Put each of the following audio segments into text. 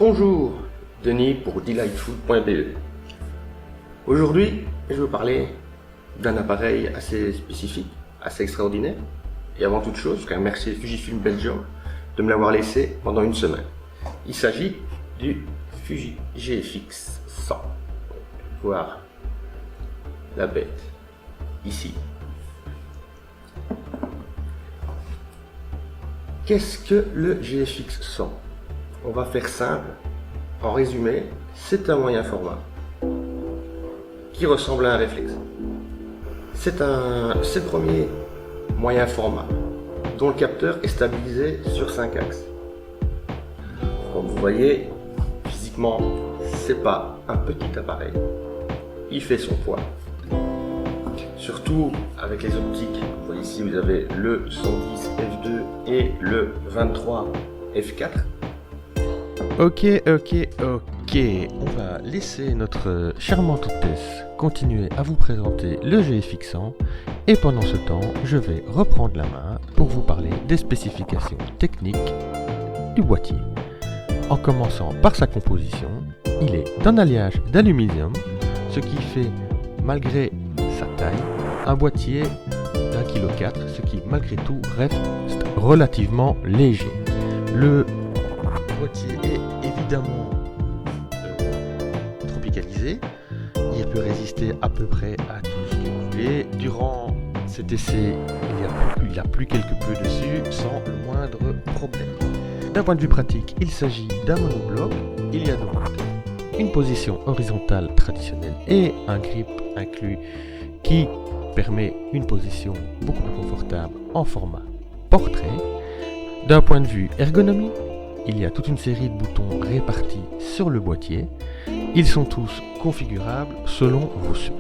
Bonjour, Denis pour delightful.be. Aujourd'hui, je vais vous parler d'un appareil assez spécifique, assez extraordinaire. Et avant toute chose, je voudrais remercier Fujifilm Belgium de me l'avoir laissé pendant une semaine. Il s'agit du Fuji GFX 100. Voir la bête ici. Qu'est-ce que le GFX 100? On va faire simple. En résumé, c'est un moyen format qui ressemble à un réflexe. C'est le premier moyen format dont le capteur est stabilisé sur 5 axes. Comme vous voyez, physiquement, c'est pas un petit appareil. Il fait son poids. Surtout avec les optiques. Vous voyez ici, vous avez le 110 f2 et le 23 f4. Ok. On va laisser notre charmante hôtesse continuer à vous présenter le GFX 100 et pendant ce temps, je vais reprendre la main pour vous parler des spécifications techniques du boîtier. En commençant par sa composition, il est d'un alliage d'aluminium, ce qui fait, malgré sa taille, un boîtier d'1,4 kg, ce qui malgré tout reste relativement léger. Le boîtier est évidemment tropicalisé, il peut résister à peu près à tout ce que vous voulez. Durant cet essai, il y a plus quelques peu dessus sans le moindre problème. D'un point de vue pratique, il s'agit d'un monobloc. Il y a donc une position horizontale traditionnelle et un grip inclus qui permet une position beaucoup plus confortable en format portrait. D'un point de vue ergonomie, il y a toute une série de boutons répartis sur le boîtier. Ils sont tous configurables selon vos souhaits.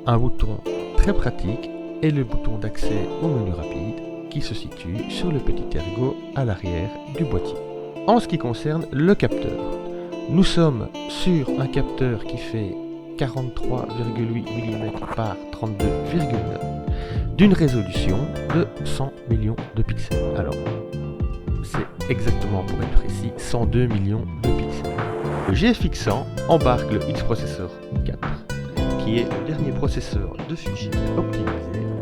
Un bouton très pratique est le bouton d'accès au menu rapide qui se situe sur le petit ergot à l'arrière du boîtier. En ce qui concerne le capteur, nous sommes sur un capteur qui fait 43,8 mm par 32,9 d'une résolution de 100 millions de pixels. Alors, c'est exactement, pour être précis, 102 millions de pixels. Le GFX 100 embarque le X-Processor 4, qui est le dernier processeur de Fuji optimisé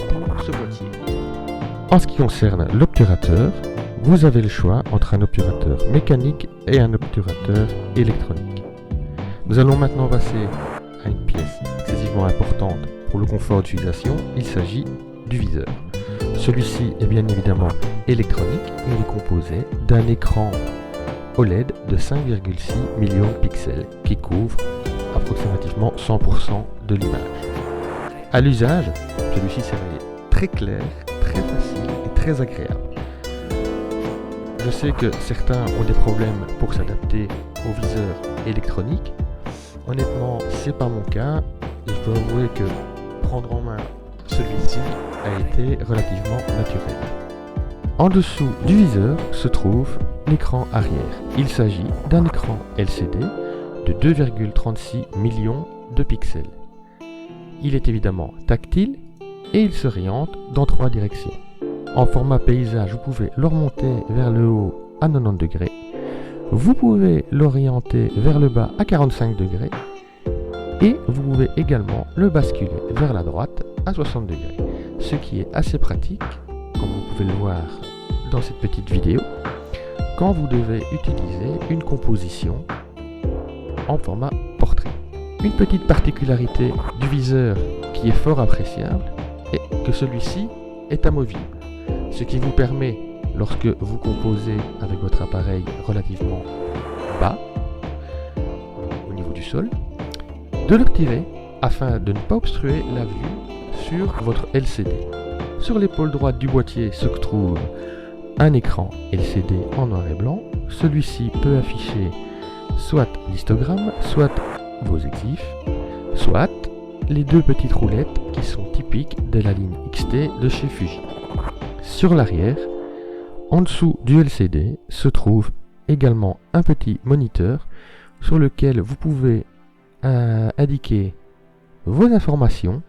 pour ce boîtier. En ce qui concerne l'obturateur, vous avez le choix entre un obturateur mécanique et un obturateur électronique. Nous allons maintenant passer à une pièce excessivement importante pour le confort d'utilisation, il s'agit du viseur. Celui-ci est bien évidemment électronique et il est composé d'un écran OLED de 5,6 millions de pixels qui couvre approximativement 100% de l'image. À l'usage, celui-ci s'est révélé très clair, très facile et très agréable. Je sais que certains ont des problèmes pour s'adapter au viseur électronique. Honnêtement, c'est pas mon cas et je dois avouer que prendre en main celui-ci a été relativement naturel. En dessous du viseur se trouve l'écran arrière. Il s'agit d'un écran LCD de 2,36 millions de pixels. Il est évidemment tactile et il s'oriente dans 3 directions. En format paysage, vous pouvez le remonter vers le haut à 90 degrés. Vous pouvez l'orienter vers le bas à 45 degrés. Et vous pouvez également le basculer vers la droite à 60 degrés. Ce qui est assez pratique, comme vous pouvez le voir dans cette petite vidéo, quand vous devez utiliser une composition en format portrait. Une petite particularité du viseur qui est fort appréciable est que celui-ci est amovible, ce qui vous permet, lorsque vous composez avec votre appareil relativement bas, au niveau du sol, de le retirer afin de ne pas obstruer la vue sur votre LCD. Sur l'épaule droite du boîtier se trouve un écran LCD en noir et blanc. Celui-ci peut afficher soit l'histogramme, soit vos exifs, soit les 2 petites roulettes qui sont typiques de la ligne XT de chez Fuji. Sur l'arrière, en dessous du LCD, se trouve également un petit moniteur sur lequel vous pouvez indiquer vos informations,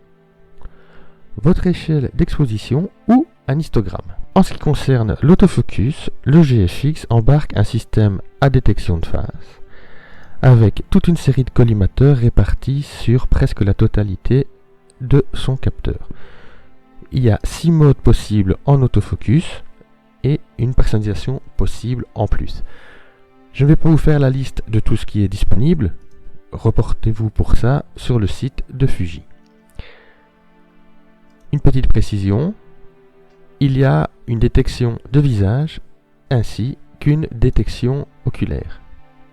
votre échelle d'exposition ou un histogramme. En ce qui concerne l'autofocus, le GFX embarque un système à détection de face avec toute une série de collimateurs répartis sur presque la totalité de son capteur. Il y a 6 modes possibles en autofocus et une personnalisation possible en plus. Je ne vais pas vous faire la liste de tout ce qui est disponible, reportez-vous pour ça sur le site de Fuji. Une petite précision, il y a une détection de visage ainsi qu'une détection oculaire.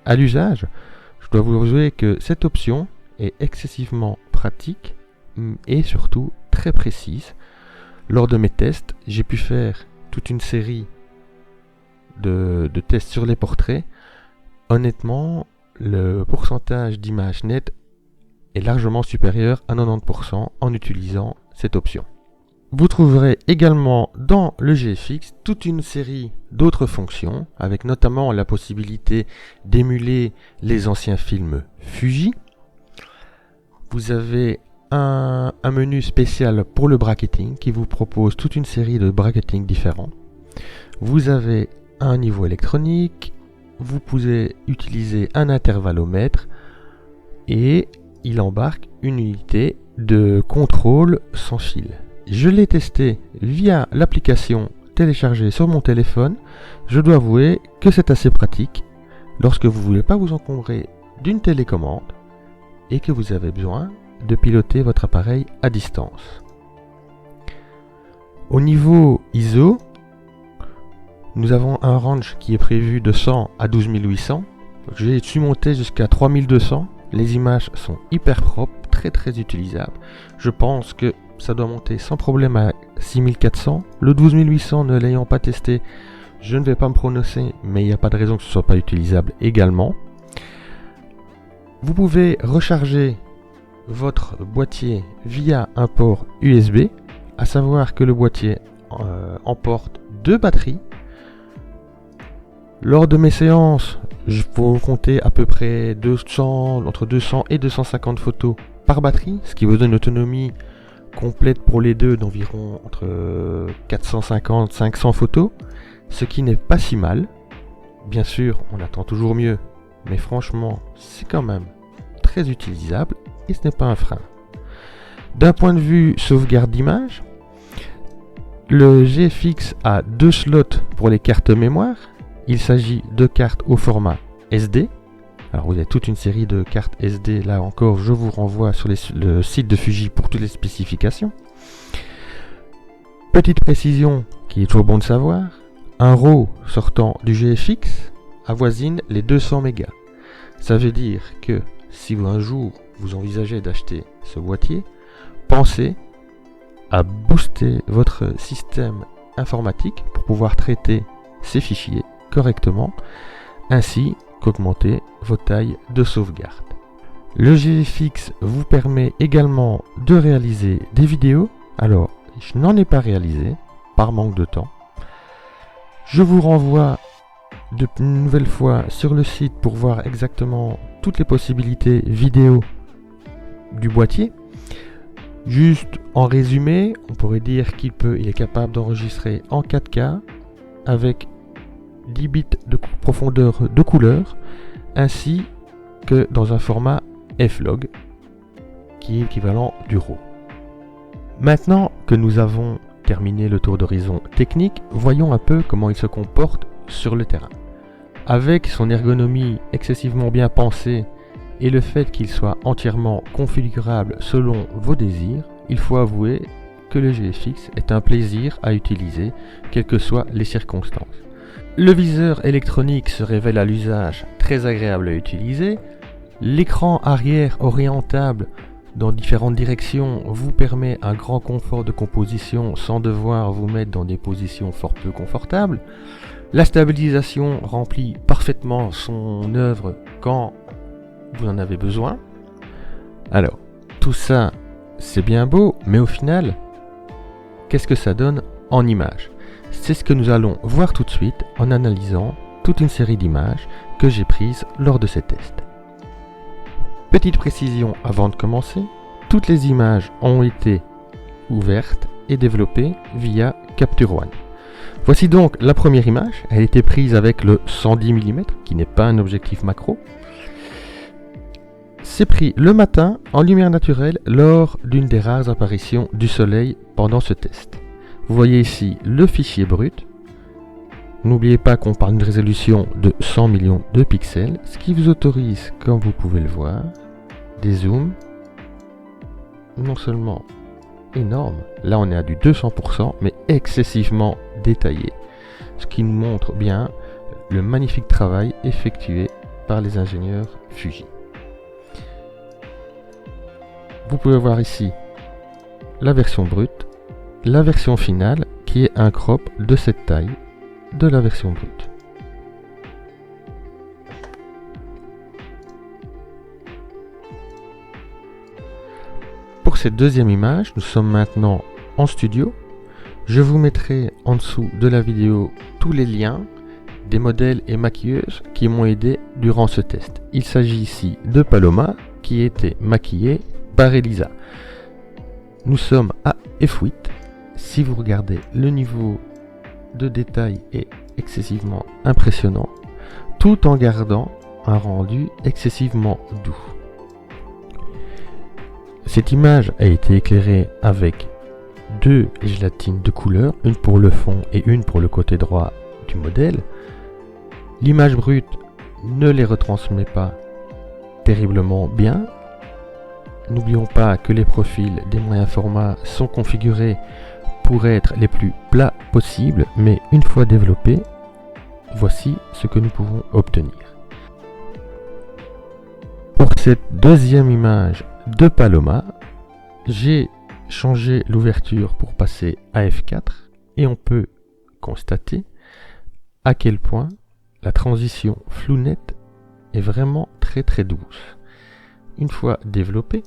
À l'usage, je dois vous avouer que cette option est excessivement pratique et surtout très précise. Lors de mes tests, j'ai pu faire toute une série de tests sur les portraits. Honnêtement, le pourcentage d'images nettes est largement supérieur à 90% en utilisant cette option. Vous trouverez également dans le GFX toute une série d'autres fonctions, avec notamment la possibilité d'émuler les anciens films Fuji. Vous avez un menu spécial pour le bracketing qui vous propose toute une série de bracketing différents. Vous avez un niveau électronique, vous pouvez utiliser un intervallomètre et il embarque une unité de contrôle sans fil. Je l'ai testé via l'application téléchargée sur mon téléphone. Je dois avouer que c'est assez pratique lorsque vous ne voulez pas vous encombrer d'une télécommande et que vous avez besoin de piloter votre appareil à distance. Au niveau ISO, nous avons un range qui est prévu de 100 à 12800. J'ai su monter jusqu'à 3200. Les images sont hyper propres, très utilisables. Je pense que ça doit monter sans problème à 6400. Le 12800, ne l'ayant pas testé, je ne vais pas me prononcer, mais il n'y a pas de raison que ce ne soit pas utilisable également. Vous pouvez recharger votre boîtier via un port USB, à savoir que le boîtier emporte 2 batteries. Lors de mes séances, je peux compter à peu près entre 200 et 250 photos par batterie, ce qui vous donne une autonomie complète pour les deux d'environ entre 450 et 500 photos, ce qui n'est pas si mal. Bien sûr, on attend toujours mieux, mais franchement, c'est quand même très utilisable et ce n'est pas un frein. D'un point de vue sauvegarde d'image, le GFX a 2 slots pour les cartes mémoire. Il s'agit de cartes au format SD. Alors vous avez toute une série de cartes SD, là encore je vous renvoie sur le site de Fuji pour toutes les spécifications. Petite précision qui est toujours bon de savoir, un RAW sortant du GFX avoisine les 200 mégas. Ça veut dire que si un jour vous envisagez d'acheter ce boîtier, pensez à booster votre système informatique pour pouvoir traiter ces fichiers correctement, ainsi qu'augmenter vos tailles de sauvegarde. Le GFX vous permet également de réaliser des vidéos. Alors, je n'en ai pas réalisé par manque de temps. Je vous renvoie une nouvelle fois sur le site pour voir exactement toutes les possibilités vidéo du boîtier. Juste en résumé, on pourrait dire qu'il est capable d'enregistrer en 4K avec 10 bits de profondeur de couleur, ainsi que dans un format F-Log, qui est équivalent du RAW. Maintenant que nous avons terminé le tour d'horizon technique, voyons un peu comment il se comporte sur le terrain. Avec son ergonomie excessivement bien pensée et le fait qu'il soit entièrement configurable selon vos désirs, il faut avouer que le GFX est un plaisir à utiliser, quelles que soient les circonstances. Le viseur électronique se révèle à l'usage très agréable à utiliser. L'écran arrière orientable dans différentes directions vous permet un grand confort de composition sans devoir vous mettre dans des positions fort peu confortables. La stabilisation remplit parfaitement son œuvre quand vous en avez besoin. Alors, tout ça, c'est bien beau, mais au final, qu'est-ce que ça donne en images ? C'est ce que nous allons voir tout de suite en analysant toute une série d'images que j'ai prises lors de ces tests. Petite précision avant de commencer, toutes les images ont été ouvertes et développées via Capture One. Voici donc la première image, elle a été prise avec le 110 mm qui n'est pas un objectif macro. C'est pris le matin en lumière naturelle lors d'une des rares apparitions du soleil pendant ce test. Vous voyez ici le fichier brut. N'oubliez pas qu'on parle d'une résolution de 100 millions de pixels, ce qui vous autorise, comme vous pouvez le voir, des zooms non seulement énormes, là on est à du 200%, mais excessivement détaillés, ce qui nous montre bien le magnifique travail effectué par les ingénieurs Fuji. Vous pouvez voir ici la version brute, la version finale qui est un crop de cette taille de la version brute. Pour cette deuxième image, nous sommes maintenant en studio. Je vous mettrai en dessous de la vidéo tous les liens des modèles et maquilleuses qui m'ont aidé durant ce test. Il s'agit ici de Paloma qui était maquillée par Elisa. Nous sommes à f8. Si vous regardez, le niveau de détail est excessivement impressionnant, tout en gardant un rendu excessivement doux. Cette image a été éclairée avec deux gélatines de couleur, une pour le fond et une pour le côté droit du modèle. L'image brute ne les retransmet pas terriblement bien. N'oublions pas que les profils des moyens formats sont configurés pour être les plus plats possibles, mais une fois développés, voici ce que nous pouvons obtenir. Pour cette deuxième image de Paloma, j'ai changé l'ouverture pour passer à f4 et on peut constater à quel point la transition flou-net est vraiment très douce. Une fois développée,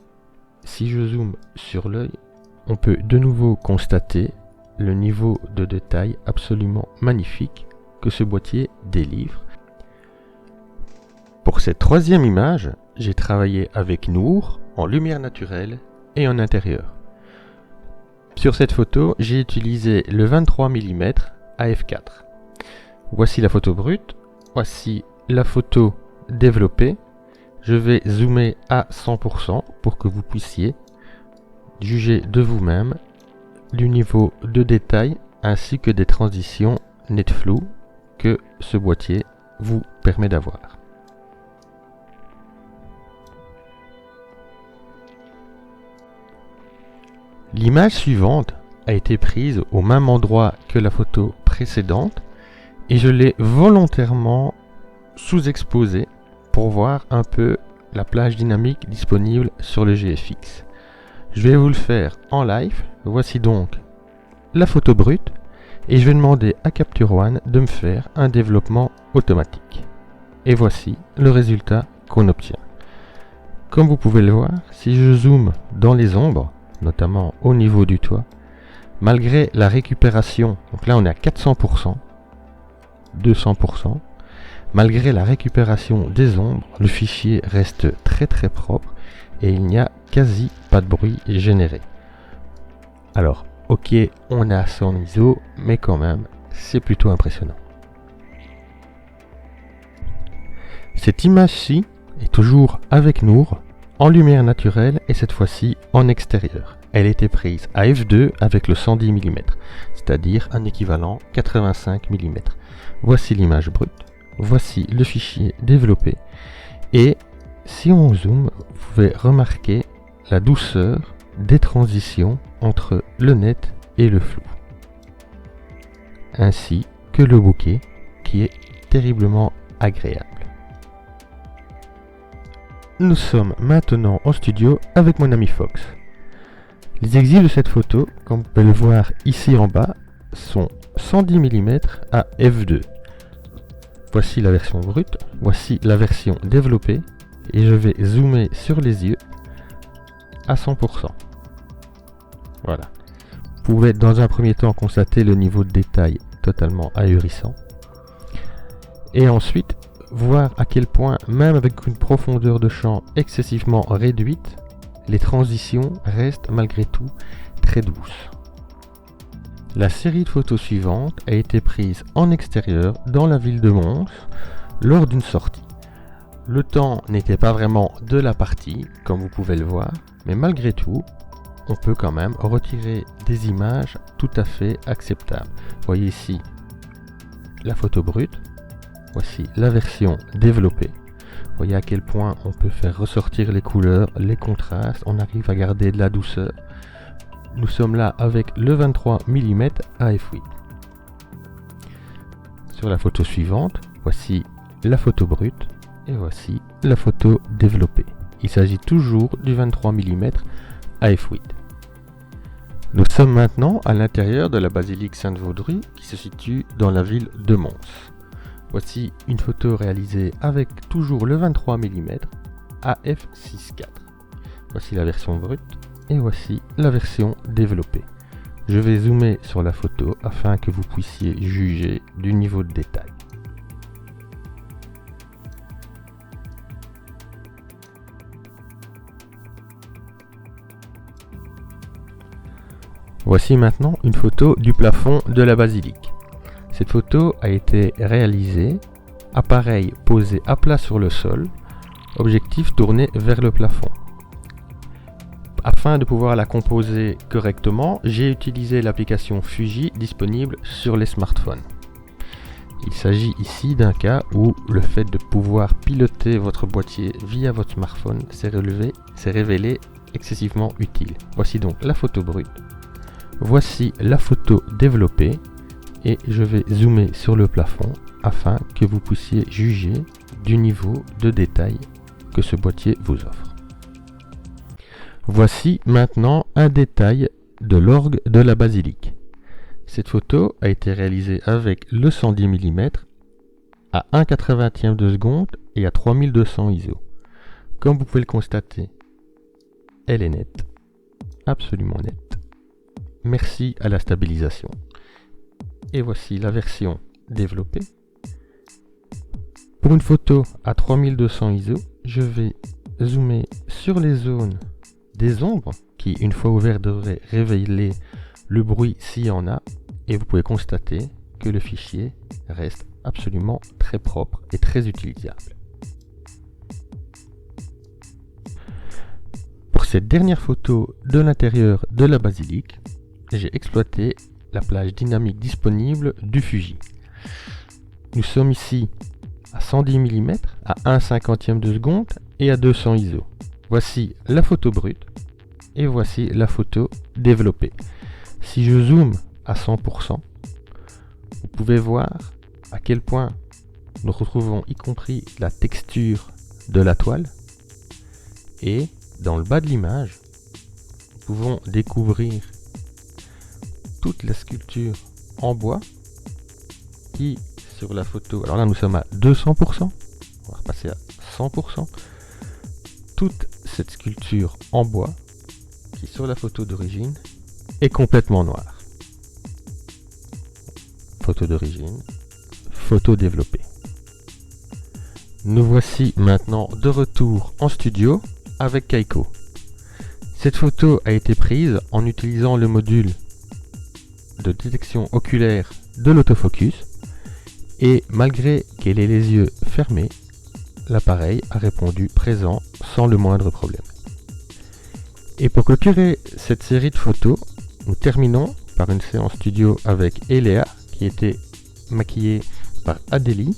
si je zoome sur l'œil, on peut de nouveau constater le niveau de détail absolument magnifique que ce boîtier délivre. Pour cette troisième image, j'ai travaillé avec Noor en lumière naturelle et en intérieur. Sur cette photo, j'ai utilisé le 23 mm à f4. Voici la photo brute, voici la photo développée. Je vais zoomer à 100% pour que vous puissiez juger de vous-même du niveau de détail ainsi que des transitions net floues que ce boîtier vous permet d'avoir. L'image suivante a été prise au même endroit que la photo précédente et je l'ai volontairement sous-exposée pour voir un peu la plage dynamique disponible sur le GFX. Je vais vous le faire en live. Voici donc la photo brute et je vais demander à Capture One de me faire un développement automatique. Et voici le résultat qu'on obtient. Comme vous pouvez le voir, si je zoome dans les ombres, notamment au niveau du toit, malgré la récupération, donc là on est à 400%, 200%, malgré la récupération des ombres, le fichier reste très propre et il n'y a quasi pas de bruit généré. Alors, ok, on a 100 ISO, mais quand même, c'est plutôt impressionnant. Cette image-ci est toujours avec Noor, en lumière naturelle et cette fois-ci en extérieur. Elle était prise à f2 avec le 110 mm, c'est-à-dire un équivalent 85 mm. Voici l'image brute, voici le fichier développé et si on zoome, vous pouvez remarquer la douceur des transitions entre le net et le flou, ainsi que le bokeh qui est terriblement agréable. Nous sommes maintenant en studio avec mon ami Fox. Les exifs de cette photo, comme vous pouvez le voir ici en bas, sont 110 mm à f2. Voici la version brute, voici la version développée et je vais zoomer sur les yeux à 100%. Voilà. Vous pouvez dans un premier temps constater le niveau de détail totalement ahurissant et ensuite voir à quel point, même avec une profondeur de champ excessivement réduite, les transitions restent malgré tout très douces. La série de photos suivante a été prise en extérieur dans la ville de Mons lors d'une sortie. Le temps n'était pas vraiment de la partie, comme vous pouvez le voir, mais malgré tout, on peut quand même retirer des images tout à fait acceptables. Vous voyez ici la photo brute, voici la version développée. Vous voyez à quel point on peut faire ressortir les couleurs, les contrastes, on arrive à garder de la douceur. Nous sommes là avec le 23 mm à f8. Sur la photo suivante, voici la photo brute et voici la photo développée. Il s'agit toujours du 23 mm à f8. Nous sommes maintenant à l'intérieur de la basilique Sainte-Vaudrue qui se situe dans la ville de Mons. Voici une photo réalisée avec toujours le 23 mm à f6.4. Voici la version brute et voici la version développée. Je vais zoomer sur la photo afin que vous puissiez juger du niveau de détail. Voici maintenant une photo du plafond de la basilique. Cette photo a été réalisée, appareil posé à plat sur le sol, objectif tourné vers le plafond. Afin de pouvoir la composer correctement, j'ai utilisé l'application Fuji disponible sur les smartphones. Il s'agit ici d'un cas où le fait de pouvoir piloter votre boîtier via votre smartphone s'est révélé excessivement utile. Voici donc la photo brute. Voici la photo développée et je vais zoomer sur le plafond afin que vous puissiez juger du niveau de détail que ce boîtier vous offre. Voici maintenant un détail de l'orgue de la basilique. Cette photo a été réalisée avec le 110 mm à 1/80 de seconde et à 3200 ISO. Comme vous pouvez le constater, elle est nette, absolument nette. Merci à la stabilisation. Et voici la version développée. Pour une photo à 3200 ISO, je vais zoomer sur les zones des ombres qui, une fois ouvertes, devraient révéler le bruit s'il y en a. Et vous pouvez constater que le fichier reste absolument très propre et très utilisable. Pour cette dernière photo de l'intérieur de la basilique, j'ai exploité la plage dynamique disponible du Fuji. Nous sommes ici à 110 mm, à 1/50 de seconde et à 200 ISO. Voici la photo brute et voici la photo développée. Si je zoome à 100%, vous pouvez voir à quel point nous retrouvons y compris la texture de la toile. Et dans le bas de l'image, nous pouvons découvrir toute la sculpture en bois qui, sur la photo, alors là nous sommes à 200%, on va repasser à 100%, toute cette sculpture en bois qui, sur la photo d'origine, est complètement noire. Photo d'origine, photo développée. Nous voici maintenant de retour en studio avec Kaiko. Cette photo a été prise en utilisant le module de détection oculaire de l'autofocus et malgré qu'elle ait les yeux fermés, l'appareil a répondu présent sans le moindre problème. Et pour clôturer cette série de photos, nous terminons par une séance studio avec Eléa qui était maquillée par Adélie.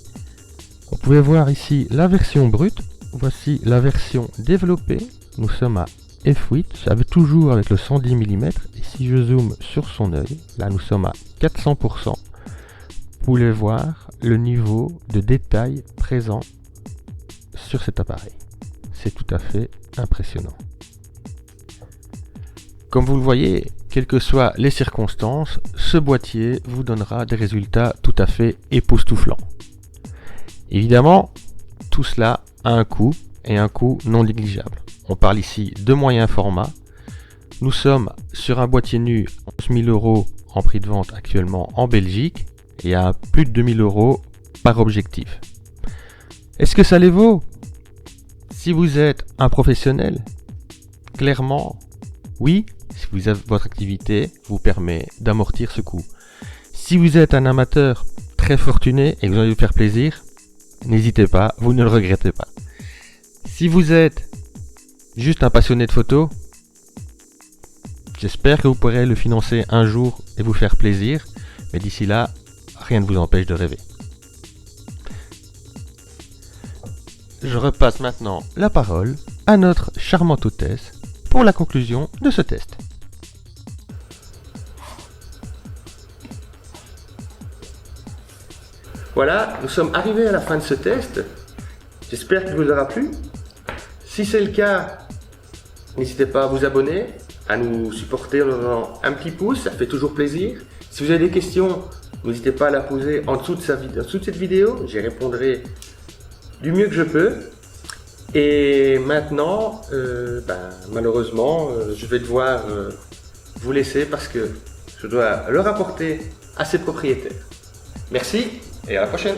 Vous pouvez voir ici la version brute, voici la version développée, nous sommes à f8, j'avais toujours avec le 110 mm et si je zoome sur son œil, là nous sommes à 400%, vous pouvez voir le niveau de détail présent sur cet appareil. C'est tout à fait impressionnant. Comme vous le voyez, quelles que soient les circonstances, ce boîtier vous donnera des résultats tout à fait époustouflants. Évidemment, tout cela a un coût et un coût non négligeable. On parle ici de moyens formats. Nous sommes sur un boîtier nu 11 000 € en prix de vente actuellement en Belgique et à plus de 2 000 € par objectif. Est-ce que ça les vaut? Si vous êtes un professionnel, clairement, oui, si votre activité vous permet d'amortir ce coût. Si vous êtes un amateur très fortuné et que vous allez vous faire plaisir, n'hésitez pas, vous ne le regrettez pas. Si vous êtes juste un passionné de photo, j'espère que vous pourrez le financer un jour et vous faire plaisir. Mais d'ici là, rien ne vous empêche de rêver. Je repasse maintenant la parole à notre charmante hôtesse pour la conclusion de ce test. Voilà, nous sommes arrivés à la fin de ce test. J'espère qu'il vous aura plu. Si c'est le cas, n'hésitez pas à vous abonner, à nous supporter en nous donnant un petit pouce, ça fait toujours plaisir. Si vous avez des questions, n'hésitez pas à la poser en dessous de cette vidéo, j'y répondrai du mieux que je peux. Et maintenant, malheureusement, je vais devoir vous laisser parce que je dois le rapporter à ses propriétaires. Merci et à la prochaine.